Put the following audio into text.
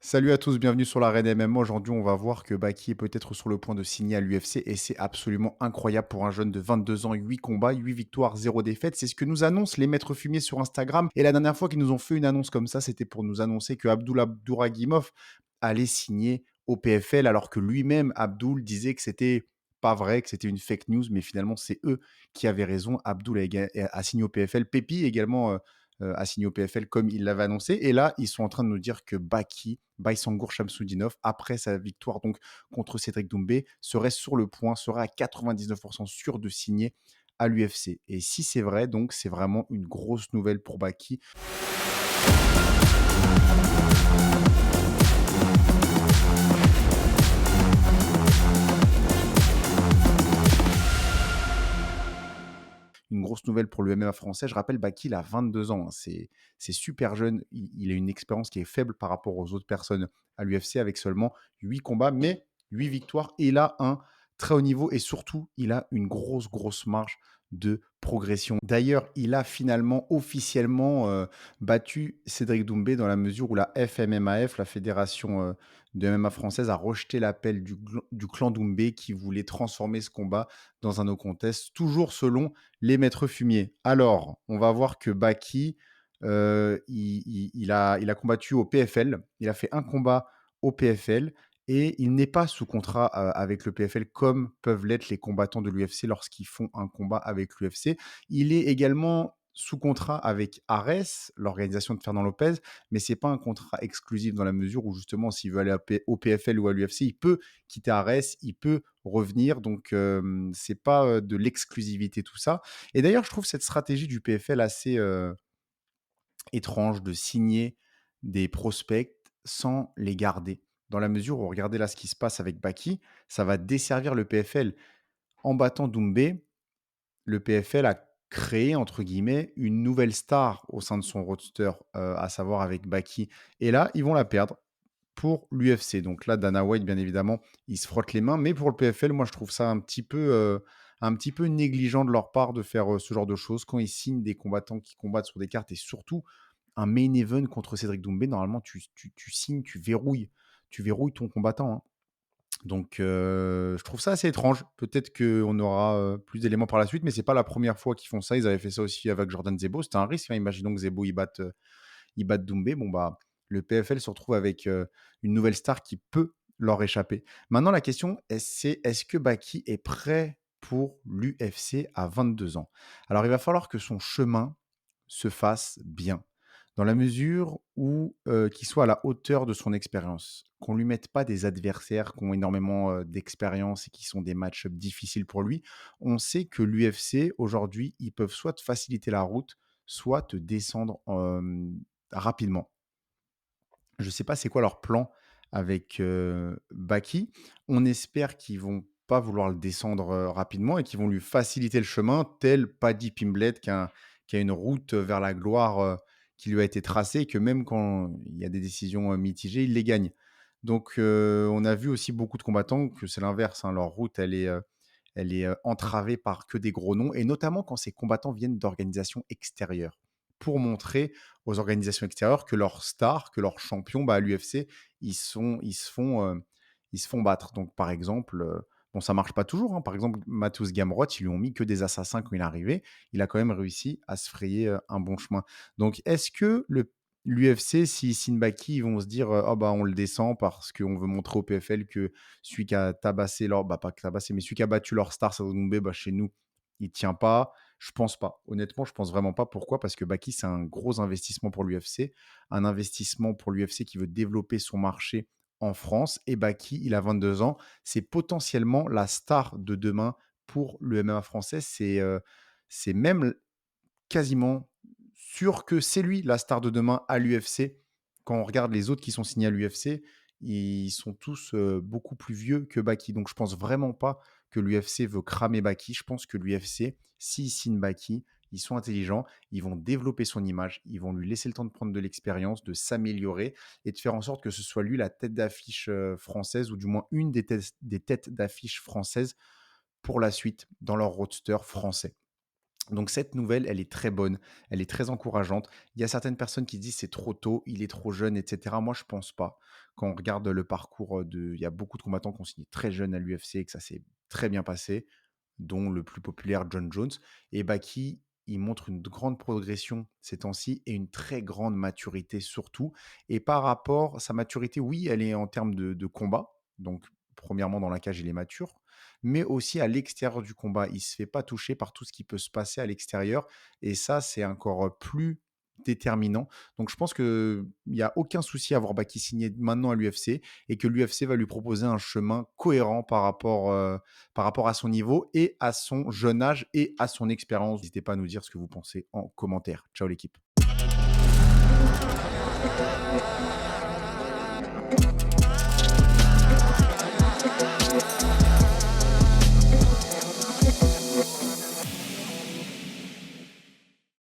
Salut à tous, bienvenue sur l'arène MMA. Aujourd'hui, on va voir que Baki est peut-être sur le point de signer à l'UFC et c'est absolument incroyable pour un jeune de 22 ans, 8 combats, 8 victoires, 0 défaite. C'est ce que nous annoncent les maîtres fumiers sur Instagram. Et la dernière fois qu'ils nous ont fait une annonce comme ça, c'était pour nous annoncer que Abdul Abdouragimov allait signer au PFL alors que lui-même, Abdul, disait que c'était pas vrai, que c'était une fake news, mais finalement, c'est eux qui avaient raison. Abdul a signé au PFL. Pepi également a signé au PFL comme il l'avait annoncé. Et là, ils sont en train de nous dire que Baki, Baysangour Shamsudinov, après sa victoire donc contre Cédric Doumbé, serait sur le point, serait à 99% sûr de signer à l'UFC. Et si c'est vrai, donc c'est vraiment une grosse nouvelle pour Baki. Une grosse nouvelle pour le MMA français. Je rappelle, Baki, il a 22 ans, hein. C'est super jeune. Il a une expérience qui est faible par rapport aux autres personnes à l'UFC avec seulement 8 combats, mais 8 victoires. Et il a un très haut niveau et surtout, il a une grosse marge de progression. D'ailleurs, il a finalement officiellement battu Cédric Doumbé dans la mesure où la FMMAF, la fédération de MMA française, a rejeté l'appel du clan Doumbé qui voulait transformer ce combat dans un no contest, toujours selon les maîtres fumiers. Alors, on va voir que Baki, il a combattu au PFL. Il a fait un combat au PFL et il n'est pas sous contrat avec le PFL comme peuvent l'être les combattants de l'UFC lorsqu'ils font un combat avec l'UFC. Il est également sous contrat avec Ares, l'organisation de Fernand Lopez, mais c'est pas un contrat exclusif dans la mesure où justement s'il veut aller au PFL ou à l'UFC, il peut quitter Ares, il peut revenir, donc c'est pas de l'exclusivité tout ça. Et d'ailleurs, je trouve cette stratégie du PFL assez étrange de signer des prospects sans les garder. Dans la mesure où, regardez là ce qui se passe avec Baki, ça va desservir le PFL. En battant Doumbé, le PFL a créé, entre guillemets, une nouvelle star au sein de son roster, à savoir avec Baki. Et là, ils vont la perdre pour l'UFC. Donc là, Dana White, bien évidemment, il se frotte les mains. Mais pour le PFL, moi, je trouve ça un petit peu négligent de leur part de faire ce genre de choses quand ils signent des combattants qui combattent sur des cartes et surtout un main event contre Cédric Doumbé. Normalement, tu signes, tu verrouilles ton combattant, hein. Donc, je trouve ça assez étrange. Peut-être qu'on aura plus d'éléments par la suite, mais c'est pas la première fois qu'ils font ça. Ils avaient fait ça aussi avec Jordan Zebo. C'était un risque, hein. Imaginons que Zebo il batte Doumbé. Bon, bah, le PFL se retrouve avec une nouvelle star qui peut leur échapper. Maintenant, la question, c'est est-ce que Baki est prêt pour l'UFC à 22 ans? Alors, il va falloir que son chemin se fasse bien, dans la mesure où qu'il soit à la hauteur de son expérience, qu'on lui mette pas des adversaires qui ont énormément d'expérience et qui sont des matchs difficiles pour lui. On sait que l'UFC, aujourd'hui, ils peuvent soit te faciliter la route, soit te descendre rapidement. Je ne sais pas c'est quoi leur plan avec Baki. On espère qu'ils vont pas vouloir le descendre rapidement et qu'ils vont lui faciliter le chemin, tel Paddy Pimblett qui a une route vers la gloire qui lui a été tracée et que même quand il y a des décisions mitigées, il les gagne. Donc on a vu aussi beaucoup de combattants que c'est l'inverse, hein, leur route, elle est entravée par que des gros noms, et notamment quand ces combattants viennent d'organisations extérieures, pour montrer aux organisations extérieures que leurs stars, que leurs champions, bah, à l'UFC, ils se font battre. Donc, par exemple, bon, ça marche pas toujours, hein. Par exemple, Mateusz Gamrot, ils lui ont mis que des assassins quand il est arrivé. Il a quand même réussi à se frayer un bon chemin. Donc, est-ce que l'UFC, si Sinbaki, ils vont se dire oh bah on le descend parce qu'on veut montrer au PFL que celui qui a tabassé leur, bah pas tabassé, mais celui qui a battu leur star, Sadou Doumbé, bah chez nous, il tient pas. Je pense pas. Honnêtement, je pense vraiment pas. Pourquoi? Parce que Baki, c'est un gros investissement pour l'UFC, un investissement pour l'UFC qui veut développer son marché en France. Et Baki, il a 22 ans. C'est potentiellement la star de demain pour le MMA français. C'est même quasiment sûr que c'est lui la star de demain à l'UFC. Quand on regarde les autres qui sont signés à l'UFC, ils sont tous beaucoup plus vieux que Baki. Donc je pense vraiment pas que l'UFC veut cramer Baki. Je pense que l'UFC, s'ils signent Baki, ils sont intelligents, ils vont développer son image, ils vont lui laisser le temps de prendre de l'expérience, de s'améliorer et de faire en sorte que ce soit lui la tête d'affiche française, ou du moins une des têtes d'affiche françaises pour la suite dans leur roadster français. Donc cette nouvelle, elle est très bonne, elle est très encourageante. Il y a certaines personnes qui disent: «C'est trop tôt, il est trop jeune» et cetera. Moi, je pense pas. Quand on regarde le parcours, il y a beaucoup de combattants qui ont signé très jeunes à l'UFC et que ça s'est très bien passé, dont le plus populaire, John Jones. Et Baki, il montre une grande progression ces temps-ci et une très grande maturité surtout. Et par rapport sa maturité, oui, elle est en termes de combat. Donc, premièrement, dans la cage, il est mature, mais aussi à l'extérieur du combat. Il se fait pas toucher par tout ce qui peut se passer à l'extérieur et ça, c'est encore plus déterminant. Donc je pense qu'il y a aucun souci à voir Baki signer maintenant à l'UFC et que l'UFC va lui proposer un chemin cohérent par rapport à son niveau et à son jeune âge et à son expérience. N'hésitez pas à nous dire ce que vous pensez en commentaire. Ciao l'équipe.